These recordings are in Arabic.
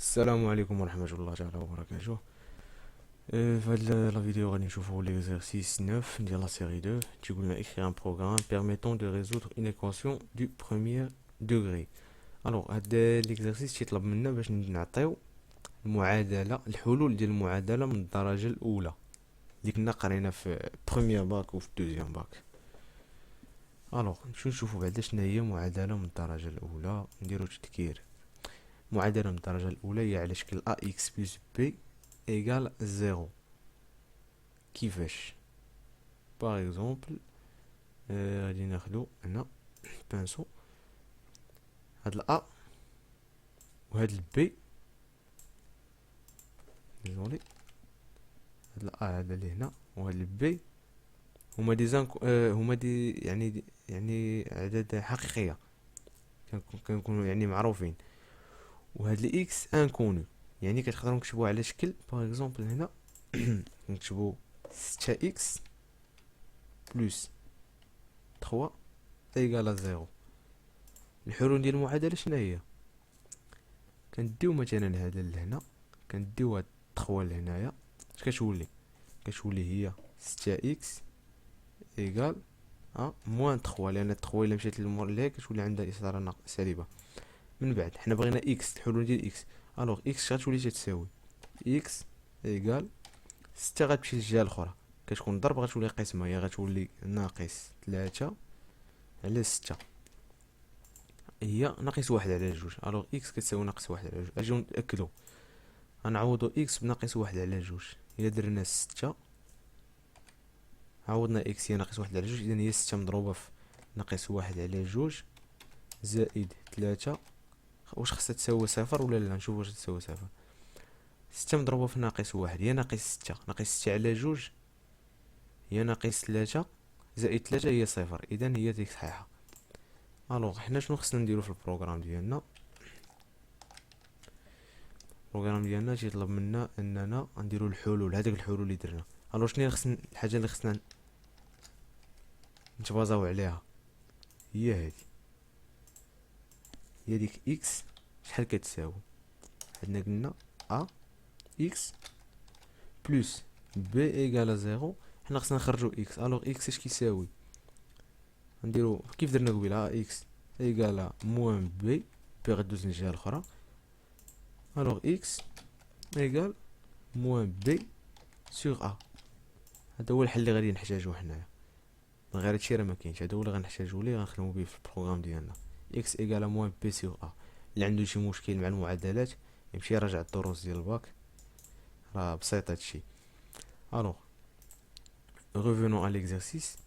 السلام عليكم ورحمة الله تعالى وبركاته. في هاد لا فيديو غادي نشوفو l'exercice 9 ديال لا série 2 تيقول لنا écrire un programme permettant de résoudre une équation du premier degré. الوغ هاد l'exercice تيطلب منا باش نعطيو الحلول ديال المعادلة من الدرجة الأولى اللي كنا قرينا في premier باك وفي deuxième باك. الوغ نشوفو بعدا شنو هي معادلة من الدرجة الأولى. نديرو تذكير. معادلة من الدرجة الأولى هي على شكل ax plus b égale 0. كيفاش؟ باغ اكزومبل غادي ناخدو هنا بانسو هاد الأ وهاد البي، ديزولي، هاد الأ هذا اللي هنا وهاد البي هما دي هما دي يعني أعداد حقيقية كنكونو يعني معروفين، وهاد الإكس انكونو، يعني كتقدرو نكتبوها على شكل باغ اكزومبل هنا نكتبو 6 إكس بلس 3 ايكالا 0. الحلول ديال المعادلة شنو هي؟ كنديو مثلا هذا لهنا، كنديو هاد 3 لهنايا، اش كتولي هي 6 اكس ايكال موان 3، لان 3 الا مشات للمور لهي كتولي عندها اصدار سالبة. من بعد حنا بغينا اكس، الحلول ديال اكس، الوغ اكس غتولي تتساوي اكس ايكال 6 غتمشي للجهة الاخرى، كتكون ضرب غتولي قسمة، هي غتولي ناقص 3 على 6، هي ناقص 1 على 2. الوغ اكس كتساوي ناقص 1 على 2. اجيو نتأكدو، غنعوضو اكس بناقص 1 على 2. الا درنا 6 عوضنا اكس هي ناقص 1 على 2، اذا هي 6 مضروبة في ناقص 1 على 2 زائد 3. واش خصها تساوي صفر ولا لا؟ نشوف واش تساوي صفر. 6 مضروبة في ناقص 1 هي ناقص 6، ناقص 6 على 2 هي ناقص 3 زائد 3 هي صفر، اذا هي ديك صحيحة. الوغ حنا شنو خصنا نديرو في البروغرام ديالنا؟ البروغرام ديالنا تيطلب منا اننا نديرو الحلول، هذيك الحلول اللي درنا. الوغ شنو هي الحاجه اللي خصنا نتبازاو عليها؟ هي هذه، هي ديك اكس شحال كتساوي. عندنا قلنا ا اكس بلس بي ايكالا 0، حنا خصنا نخرجو اكس. الوغ اكس اش كيساوي؟ نديرو كيف درنا قبيله، ا اكس ايكالا موان بي، بي غدوز للجهه الاخرى. الوغ اكس ايكال موان بي سور ا. هذا هو الحل اللي غادي نحتاجوه حنايا، من غير هادشي راه مكاينش. هذا هو اللي غنحتاجو ليه، غنخدمو بيه في البروغرام ديالنا. اكس ايكالا موان بي سور ا. اللي عنده شي مشكل مع المعادلات يمشي يراجع الدروس ديال الباك، راه بسيط هادشي. الوغ revenons à l'exercice.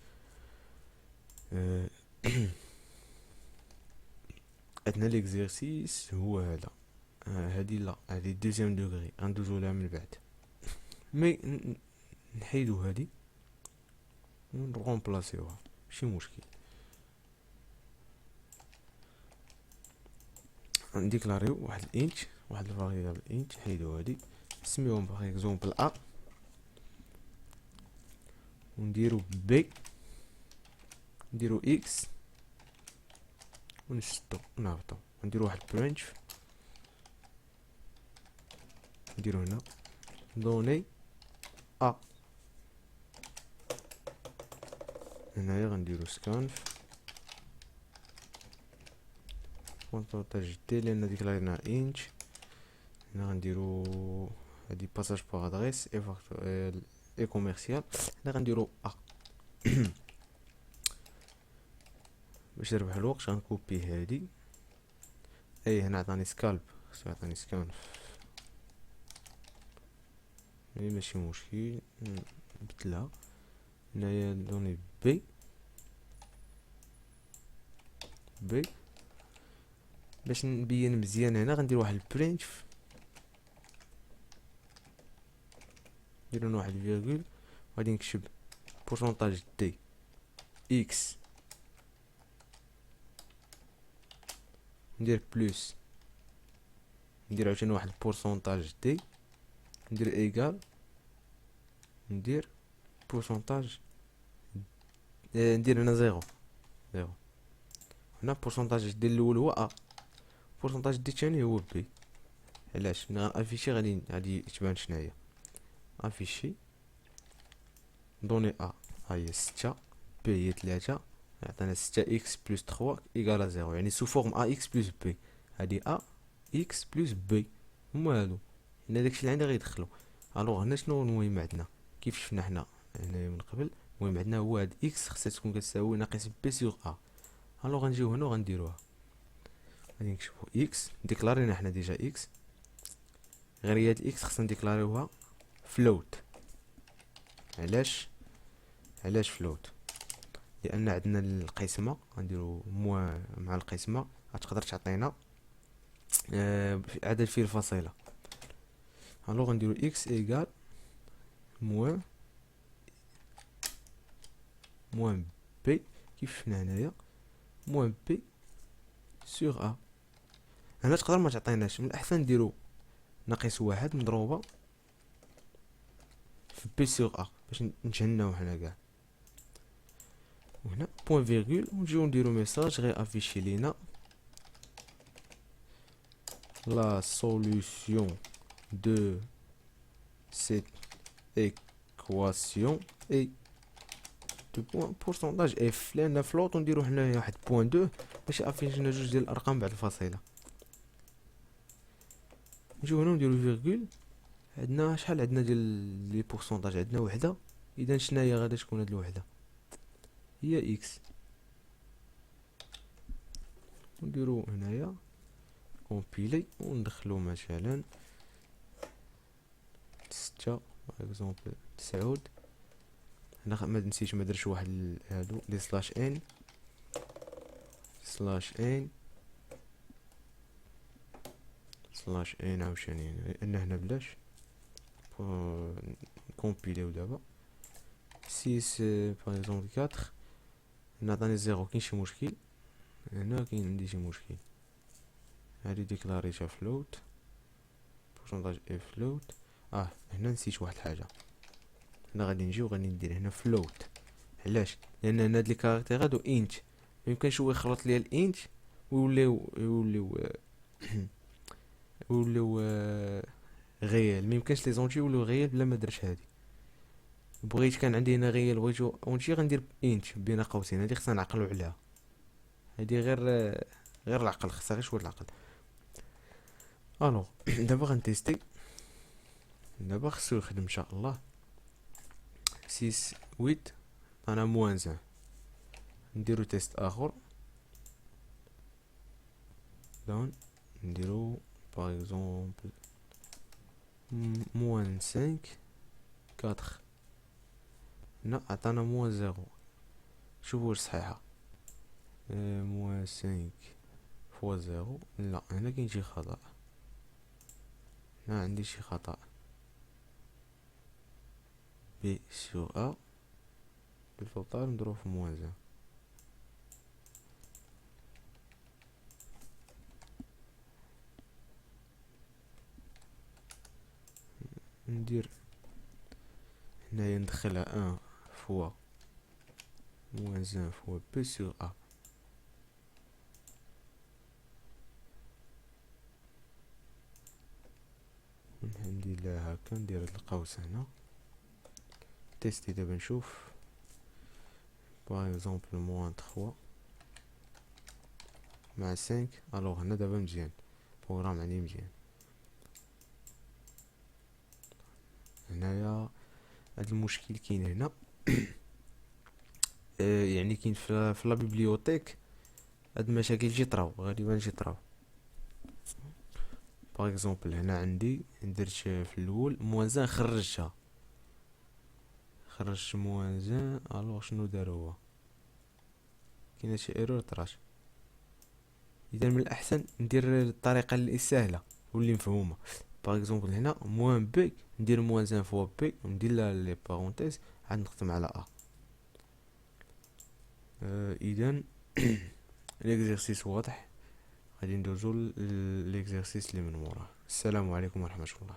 عندنا l'exercice هو هذا. هادي لا، هادي دوزيام دوغري غندوزو لها من بعد، مي نحيدو هادي ونرومبلاسيوها، ماشي مشكل. نديكلاريو واحد الانت، واحد الفاريابل انت، نحيدو هادي نسميوهم باغ اكزومبل ا، ونديرو بي، نديرو اكس، ونشدو نهبطو، نديرو واحد برانش، نديرو هنا دوني ا. هنايا غنديرو سكانف بونطاج دي، لان ديكلارينا انت. هنا غنديرو هادي باساج باغ ادريس اي كوميرسيال، هنا غنديرو ا. باش نربح الوقت غنكوبي هادي، اي هنا عطاني سكالب، خصو يعطيني سكانف، يعني ماشي مشكل نبدلها. هنايا دوني بي بي باش نبين مزيان. هنا غندير واحد البرينت، ندير واحد الفيرغول، وغادي نكتب بورسونتاج دي اكس، ندير بلوس، ندير عاوتاني واحد البورسونتاج دي، ندير ايكال، ندير بورسونتاج، ندير هنا زيرو. هنا بورسونتاج دي الاول هو ا، بورسونتاج دي الثاني هو بي. علاش ملي غنافيشي غادي تبان شناهي. افيشي دوني ا هي 6 بي هي 3 يعطينا 6 اكس بلس 3 ايكال 0، يعني سو فورم ا اكس بلس بي. هادي ا اكس بلس بي هما هادو، هنا داكشي اللي عندي غيدخلو. الوغ هنا شنو المهم عندنا كيف شفنا حنا هنا من قبل؟ المهم عندنا هو هاد اكس خصها تكون كتساوي ناقص بي سيغ ا. الوغ غنجيو هنا وغنديروها، غادي نكتبو اكس ديكلارينا حنا ديجا اكس، غير هي هاد اكس خصنا نديكلاريوها فلوت. علاش فلوت؟ لان عندنا القسمه غنديرو مع القسمه غتقدر تعطينا عدد فيه الفصيله. الوغ غنديرو اكس ايكال موان بي كيف شفنا هنايا، موان بي سيغ ا. هنا تقدر ما تعطيناش، من الاحسن نديرو ناقص واحد مضروبه في بي سيغ ا باش نتهناو حنا كاع. وهنا بوين فيرغول ونجيو نديرو ميساج غير افيشي لينا لا سوليوشن دو سيت ايكواسيون اي دو بوين بورسونتاج اف، لان فلوط ونديرو حنايا واحد بوين دو باش يافيشينا جوج ديال الارقام بعد الفاصله. نجيو هنا نديرو فيرغول، عندنا شحال عندنا ديال لي بورسونتاج؟ عندنا وحده، اذا شناهي غادا تكون هاد الوحده؟ هي اكس. نديرو هنايا كومبيلي وندخلو مثلا 6 اكزومبل 9. هنا ما نسيتش ما درتش واحد هادو لي سلاش ان سلاش ان عاوشاني، لان هنا بلاش كومبيليو دابا 6 باغ اكزومبل 4. هنا عطاني زيرو، كاين شي مشكل هنا، كاين عندي شي مشكل. هادي ديكلاريتها فلوت بورسونتاج اي فلوت. هنا نسيت واحد الحاجه، هنا غادي نجي وغادي ندير هنا فلوت. علاش؟ لان هنا هاد لي كاركتير هادو انت، ميمكنش هو يخلط ليا الانت ويوليو غيال، ميمكنش لي زونتي يوليو غيال بلا ما درتش هادي. بغيت كان عندي هنا غيال بغيتو اونتي غندير انت بين قوسين، هادي خصنا نعقلو عليها، هادي غير العقل، خصها غير شويه العقل. الوغ دابا غنتيستي، دابا خصو يخدم ان شاء الله. 6 8 انا موان 1. نديرو تيست اخر دون، نديرو باغ اكزومبل موان 5 4. هنا عطانا موان 0، شوفو واش صحيحه. موان 5 فوا 0، لا هنا كاين شي خطأ، هنا عندي شي خطأ. بي سور ا التوتال نديروه في موان 1. ندير هنايا ندخلها 1 فوا موان 1 فوا بي سور ا. ندير لها هكا، ندير هاد القوس هنا تيستي. دابا نشوف باغ اكزومبل موان 3 مع 5. الوغ هنا دابا مزيان، بروغرام عندي مزيان. هنايا هاد المشكل كاين هنا يعني كاين في لا بيبليوتيك هاد المشاكل يطراو غالبا يطراو. باغ اكزومبل هنا عندي درت في الاول موان 1 خرجت موان 1. الوغ شنو دار هو؟ كاينه شي ايرور طرات. اذا من الاحسن ندير الطريقه اللي سهله واللي مفهومه. باغ اكزومبل هنا موان بي ندير موان 1 فوا بي وندير لي بارونتيز عاد نختم على ا. اذا ليكزيرسيس واضح، غادي ندوزو ليكزيرسيس اللي من موراه. السلام عليكم ورحمه الله.